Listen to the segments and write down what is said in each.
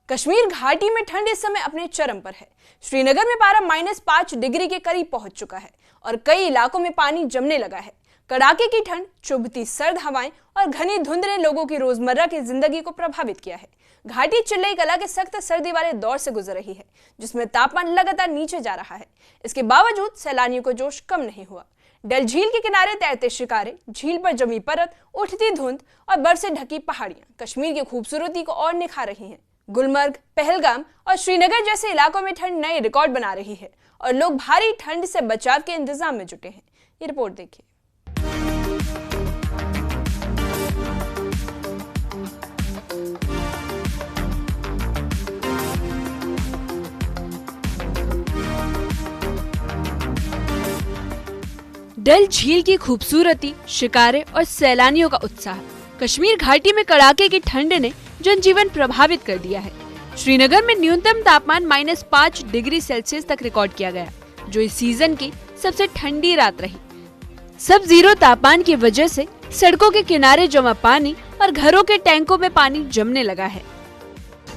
कश्मीर घाटी में ठंड इस समय अपने चरम पर है। श्रीनगर में पारा -5 डिग्री के करीब पहुंच चुका है और कई इलाकों में पानी जमने लगा है। कड़ाके की ठंड, चुभती सर्द हवाएं और घनी धुंध ने लोगों की रोजमर्रा की जिंदगी को प्रभावित किया है। घाटी चिल्लई कला के सख्त सर्दी वाले दौर से गुजर रही है, जिसमें तापमान लगातार नीचे जा रहा है। इसके बावजूद सैलानियों को जोश कम नहीं हुआ। डल झील के किनारे तैरते शिकारे, झील पर जमी परत, उठती धुंध और बर्फ से ढकी पहाड़ियां कश्मीर की खूबसूरती को और निखार रही हैं। गुलमर्ग, पहलगाम और श्रीनगर जैसे इलाकों में ठंड नए रिकॉर्ड बना रही है और लोग भारी ठंड से बचाव के इंतजाम में जुटे हैं। ये रिपोर्ट देखिए। डल झील की खूबसूरती, शिकारे और सैलानियों का उत्साह। कश्मीर घाटी में कड़ाके की ठंड ने जनजीवन प्रभावित कर दिया है। श्रीनगर में न्यूनतम तापमान -5 डिग्री सेल्सियस तक रिकॉर्ड किया गया, जो इस सीजन की सबसे ठंडी रात रही। सब जीरो तापमान की वजह से सड़कों के किनारे जमा पानी और घरों के टैंकों में पानी जमने लगा है।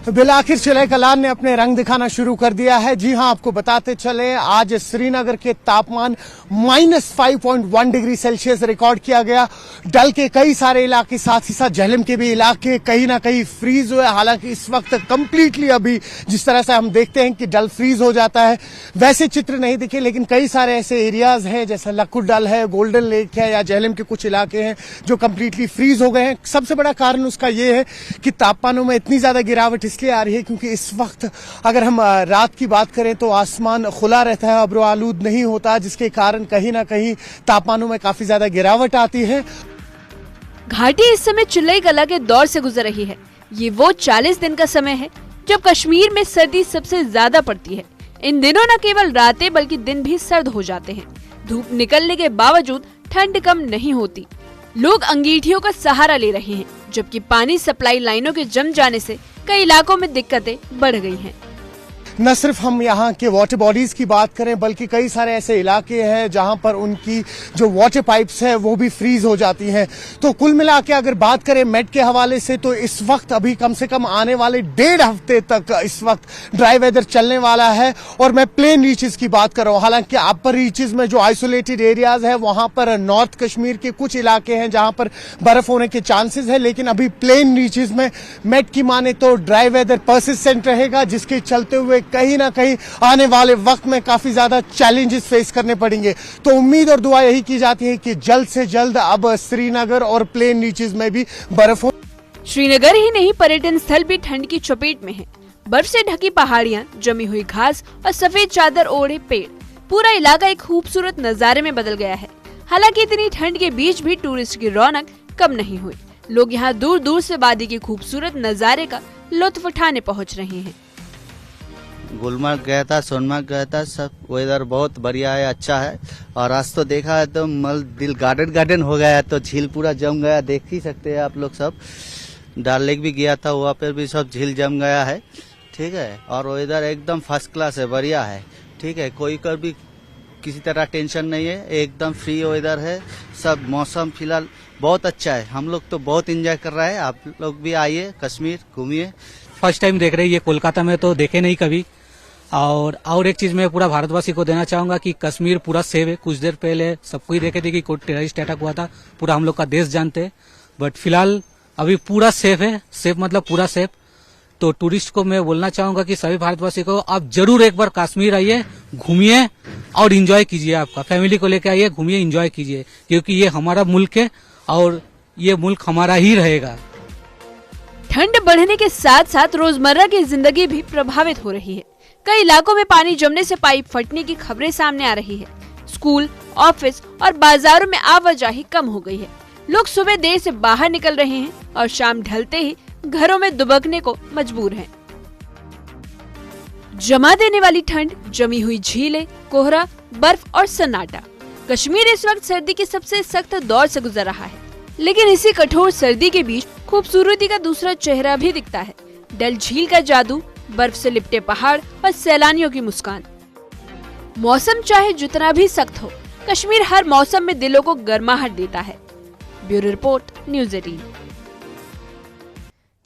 बिलाखिर चिल्लई कला ने अपने रंग दिखाना शुरू कर दिया है। जी हां, आपको बताते चले, आज श्रीनगर के तापमान -5.1 डिग्री सेल्सियस रिकॉर्ड किया गया। डल के कई सारे इलाके, साथ ही साथ झेलम के भी इलाके कहीं ना कहीं फ्रीज हुए। हालांकि इस वक्त कंप्लीटली अभी जिस तरह से हम देखते हैं कि डल फ्रीज हो जाता है, वैसे चित्र नहीं दिखे, लेकिन कई सारे ऐसे एरियाज हैं जैसे लक्कू डल है, गोल्डन लेक है या झेलम के कुछ इलाके हैं जो कंप्लीटली फ्रीज हो गए हैं। सबसे बड़ा कारण उसका ये है कि तापमानों में इतनी ज्यादा गिरावट इसलिए आ रही है क्योंकि इस वक्त अगर हम रात की बात करें तो आसमान खुला रहता है, अब्र आलूद नहीं होता, जिसके कारण कहीं ना कहीं तापमानों में काफी ज्यादा गिरावट आती है। घाटी इस समय चिल्लई कला के दौर से गुजर रही है। ये वो 40 दिन का समय है जब कश्मीर में सर्दी सबसे ज्यादा पड़ती है। इन दिनों न केवल रातें बल्कि दिन भी सर्द हो जाते हैं। धूप निकलने के बावजूद ठंड कम नहीं होती। लोग अंगीठियों का सहारा ले रहे हैं, जबकि पानी सप्लाई लाइनों के जम जाने से कई इलाकों में दिक्कतें बढ़ गई हैं। न सिर्फ हम यहाँ के वाटर बॉडीज की बात करें बल्कि कई सारे ऐसे इलाके हैं जहां पर उनकी जो वाटर पाइप्स है वो भी फ्रीज हो जाती हैं। तो कुल मिला के अगर बात करें मेट के हवाले से तो इस वक्त अभी कम से कम आने वाले 1.5 हफ्ते तक इस वक्त ड्राई वेदर चलने वाला है। और मैं प्लेन रीचेस की बात कर रहा हूँ। हालांकि अपर रीचेस में जो आइसोलेटेड एरियाज है वहां पर नॉर्थ कश्मीर के कुछ इलाके हैं जहां पर बर्फ होने के चांसेस है, लेकिन अभी प्लेन रीचेस में मेट की माने तो ड्राई वेदर परसिस्टेंट रहेगा, जिसके चलते हुए कहीं ना कहीं आने वाले वक्त में काफी ज्यादा चैलेंजेस फेस करने पड़ेंगे। तो उम्मीद और दुआ यही की जाती है कि जल्द से जल्द अब श्रीनगर और प्लेन नीचेस में भी बर्फ हो। श्रीनगर ही नहीं, पर्यटन स्थल भी ठंड की चपेट में है। बर्फ से ढकी पहाड़ियां, जमी हुई घास और सफेद चादर ओढ़े पेड़, पूरा इलाका एक खूबसूरत नजारे में बदल गया है। हालांकि इतनी ठंड के बीच भी टूरिस्ट की रौनक कम नहीं हुई। लोग यहाँ दूर दूर से वादी के खूबसूरत नजारे का लुत्फ उठाने पहुँच रहे हैं। गुलमर्ग गया था, सोनमर्ग गया था, सब वेदर बहुत बढ़िया है, अच्छा है। और आज तो देखा है तो दिल गार्डन गार्डन हो गया है। तो झील पूरा जम गया, देख ही सकते हैं आप लोग सब। डल लेक भी गया था, वहाँ पर भी सब झील जम गया है, ठीक है। और वेदर एकदम फर्स्ट क्लास है, बढ़िया है, ठीक है। कोई का भी किसी तरह टेंशन नहीं है, एकदम फ्री वेदर है। सब मौसम फिलहाल बहुत अच्छा है, हम लोग तो बहुत एंजॉय कर रहे हैं। आप लोग भी आइए, कश्मीर घूमिए। फर्स्ट टाइम देख रहे हैं, ये कोलकाता में तो देखे नहीं कभी। और एक चीज मैं पूरा भारतवासी को देना चाहूंगा कि कश्मीर पूरा सेफ है। कुछ देर पहले सबको ही देखे थे कि कोई टेररिस्ट अटैक हुआ था, पूरा हम लोग का देश जानते हैं, बट फिलहाल अभी पूरा सेफ है। सेफ मतलब पूरा सेफ। तो टूरिस्ट को मैं बोलना चाहूंगा कि सभी भारतवासी को आप जरूर एक बार कश्मीर आइए, घूमिए और एंजॉय कीजिए। आपका फैमिली को लेकर आइए, घूमिए, एंजॉय कीजिए, क्योंकि ये हमारा मुल्क है और ये मुल्क हमारा ही रहेगा। ठंड बढ़ने के साथ साथ रोजमर्रा की जिंदगी भी प्रभावित हो रही है। कई इलाकों में पानी जमने से पाइप फटने की खबरें सामने आ रही है। स्कूल, ऑफिस और बाजारों में आवाजाही कम हो गई है। लोग सुबह देर से बाहर निकल रहे हैं और शाम ढलते ही घरों में दुबकने को मजबूर हैं। जमा देने वाली ठंड, जमी हुई झीलें, कोहरा, बर्फ और सन्नाटा। कश्मीर इस वक्त सर्दी के सबसे सख्त दौर से गुजर रहा है, लेकिन इसी कठोर सर्दी के बीच खूबसूरती का दूसरा चेहरा भी दिखता है। डल झील का जादू, बर्फ से लिपटे पहाड़ और सैलानियों की मुस्कान। मौसम चाहे जितना भी सख्त हो, कश्मीर हर मौसम में दिलों को गर्माहट देता है। Bureau report, news 18।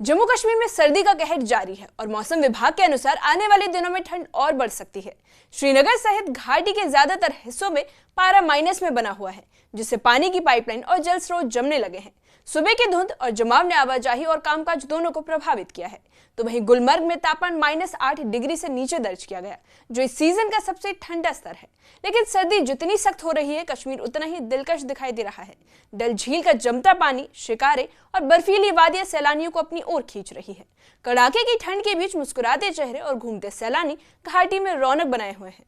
Jammu Kashmir में सर्दी का कहर जारी है और मौसम विभाग के अनुसार आने वाले दिनों में ठंड और बढ़ सकती है। श्रीनगर सहित घाटी के ज्यादातर हिस्सों में पारा माइनस में बना हुआ है, जिससे पानी की पाइपलाइन और जल स्रोत जमने लगे हैं। सुबह की धुंध और जमाव ने आवाजाही और कामकाज दोनों को प्रभावित किया है। तो वहीं गुलमर्ग में तापमान -8 डिग्री से नीचे दर्ज किया गया, जो इस सीजन का सबसे ठंडा स्तर है। लेकिन सर्दी जितनी सख्त हो रही है, कश्मीर उतना ही दिलकश दिखाई दे रहा है। डल झील का जमता पानी, शिकारे और बर्फीली वादियां सैलानियों को अपनी ओर खींच रही है। कड़ाके की ठंड के बीच मुस्कुराते चेहरे और घूमते सैलानी घाटी में रौनक बनाए हुए हैं।